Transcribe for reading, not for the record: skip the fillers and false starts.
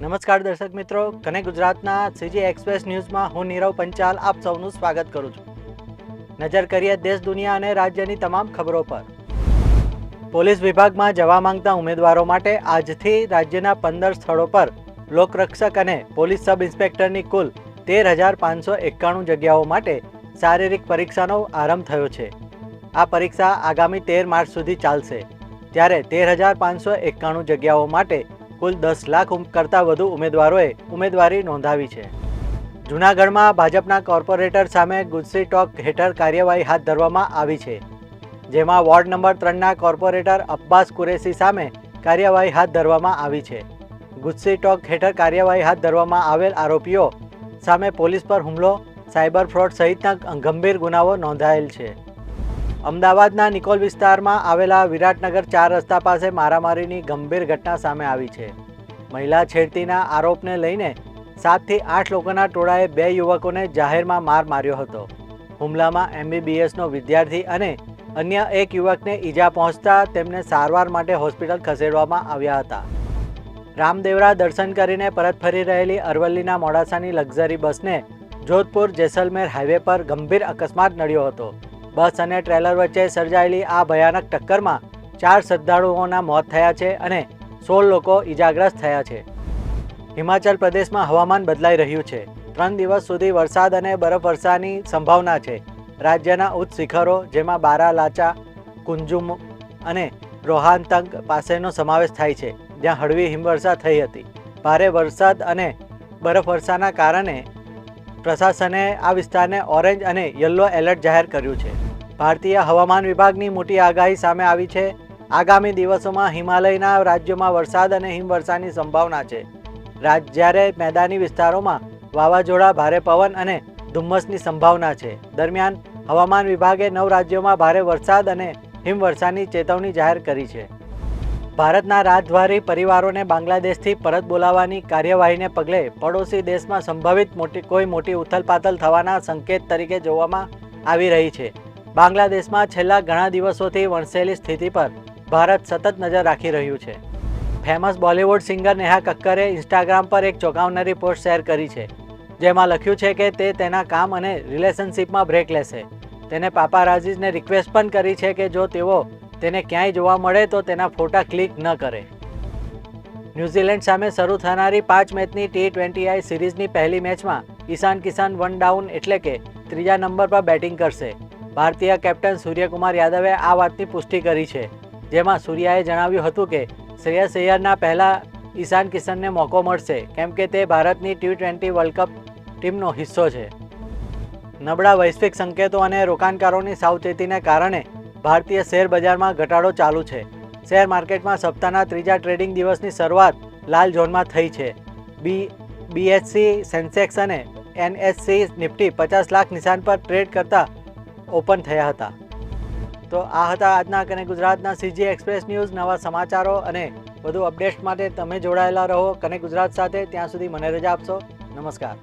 નમસ્કાર દર્શક મિત્રો, કનેક્ટ ગુજરાતના સીજી એક્સપ્રેસ ન્યૂઝમાં હું નીરવ પંચાલ આપ સૌનું સ્વાગત કરું છું। નજર કરીએ દેશ દુનિયા અને રાજ્યની તમામ ખબરો પર। પોલીસ વિભાગમાં જવા માંગતા ઉમેદવારો માટે આજથી રાજ્યના 15 સ્થળો પર લોકરક્ષક અને પોલીસ સબ ઇન્સ્પેક્ટરની કુલ 13,591 જગ્યાઓ માટે શારીરિક પરીક્ષાનો આરંભ થયો છે। આ પરીક્ષા આગામી 13 માર્ચ સુધી ચાલશે, ત્યારે 13,591 જગ્યાઓ માટે કુલ 10 લાખ કરતાં વધુ ઉમેદવારોએ ઉમેદવારી નોંધાવી છે। જૂનાગઢમાં ભાજપના કોર્પોરેટર સામે ગુજસી ટોક હેઠળ કાર્યવાહી હાથ ધરવામાં આવી છે, જેમાં વોર્ડ નંબર 3ના કોર્પોરેટર અબ્બાસ કુરેશી સામે કાર્યવાહી હાથ ધરવામાં આવી છે। ગુજસી ટોક હેઠળ કાર્યવાહી હાથ ધરવામાં આવેલ આરોપીઓ સામે પોલીસ પર હુમલો, સાયબર ફ્રોડ સહિતના ગંભીર ગુનાઓ નોંધાયેલ છે। અમદાવાદના નિકોલ વિસ્તારમાં આવેલા વિરાટનગર 4 રસ્તા પાસે મારામારીની ગંભીર ઘટના સામે આવી છે। મહિલા છેડતીના આરોપને લઈને 7 થી 8 લોકોના ટોળાએ 2 યુવકોને જાહેરમાં માર માર્યો હતો। હુમલામાં MBBSનો વિદ્યાર્થી અને અન્ય એક યુવકને ઈજા પહોંચતા તેમને સારવાર માટે હોસ્પિટલ ખસેડવામાં આવ્યા હતા। રામદેવરા દર્શન કરીને પરત ફરી રહેલી અરવલ્લીના મોડાસાની લક્ઝરી બસને જોધપુર જેસલમેર હાઈવે પર ગંભીર અકસ્માત નડ્યો હતો। બસ અને ટ્રેલર વચ્ચે સર્જાયેલી આ ભયાનક ટક્કરમાં 4 શ્રદ્ધાળુઓના મોત થયા છે અને 16 લોકો ઈજાગ્રસ્ત થયા છે। હિમાચલ પ્રદેશમાં હવામાન બદલાઈ રહ્યું છે। 3 દિવસ સુધી વરસાદ અને બરફવર્ષાની સંભાવના છે। રાજ્યના ઉચ્ચ શિખરો જેમાં બારાલાચા, કુંજુમ અને રોહાંતંગ પાસેનો સમાવેશ થાય છે, જ્યાં હળવી હિમવર્ષા થઈ હતી। ભારે વરસાદ અને બરફવર્ષાના કારણે પ્રશાસને આ વિસ્તારને ઓરેન્જ અને યલો એલર્ટ જાહેર કર્યું છે। ભારતીય હવામાન વિભાગની મોટી આગાહી સામે આવી છે। આગામી દિવસોમાં હિમાલયના રાજ્યોમાં વરસાદ અને હિમવર્ષાની સંભાવના છે, જ્યારે મેદાની વિસ્તારોમાં વાવાઝોડા, ભારે પવન અને ધુમ્મસની સંભાવના છે। દરમિયાન હવામાન વિભાગે 9 રાજ્યોમાં ભારે વરસાદ અને હિમવર્ષાની ચેતવણી જાહેર કરી છે। ભારતના રાજદ્વારી પરિવારોને બાંગ્લાદેશથી પરત બોલાવવાની કાર્યવાહીને પગલે પડોશી દેશમાં સંભવિત કોઈ મોટી ઉથલપાથલ થવાના સંકેત તરીકે જોવામાં આવી રહી છે। બાંગ્લાદેશમાં છેલ્લા ઘણા દિવસોથી વણસેલી સ્થિતિ પર ભારત સતત નજર રાખી રહ્યું છે। ફેમસ બોલિવૂડ સિંગર નેહા કક્કરે ઇન્સ્ટાગ્રામ પર એક ચોંકાવનારી પોસ્ટ શેર કરી છે, જેમાં લખ્યું છે કે તે તેના કામ અને રિલેશનશિપમાં બ્રેક લેશે। તેને પાપારાઝીને રિક્વેસ્ટ પણ કરી છે કે જો તેઓ તેને ક્યાંય જોવા મળે તો તેના ફોટા ક્લિક ન કરે। ન્યૂઝીલેન્ડ સામે શરૂ થનારી 5 મેચની T20I સિરીઝની પહેલી મેચમાં ઈશાન કિશન 1 ડાઉન એટલે કે 3જા નંબર પર બેટિંગ કરશે। ભારતીય કેપ્ટન સૂર્યકુમાર યાદવે આ વાતની પુષ્ટિ કરી છે, જેમાં સૂર્યાએ જણાવ્યું હતું કે શ્રેયસ અય્યરના પહેલા ઈશાન કિશનને મોકો મળશે, કેમ કે તે ભારતની T20 વર્લ્ડ કપ ટીમનો હિસ્સો છે। નબળા વૈશ્વિક સંકેતો અને રોકાણકારોની સાવચેતીને કારણે ભારતીય શેર બજારમાં ઘટાડો ચાલુ છે। શેર માર્કેટમાં સપ્તાહના 3જા ટ્રેડિંગ દિવસની શરૂઆત લાલ ઝોનમાં થઈ છે। BSE સેન્સેક્સ અને NSE નિફ્ટી 50 લાખ નિશાન પર ટ્રેડ કરતા ઓપન થયા હતા। તો આ હતા આજના કનેક્ટ ગુજરાતના સીજી એક્સપ્રેસ ન્યૂઝ। નવા સમાચારો અને વધુ અપડેટ્સ માટે તમે જોડાયેલા રહો કનેક્ટ ગુજરાત સાથે। ત્યાં સુધી મને રજા આપશો। નમસ્કાર।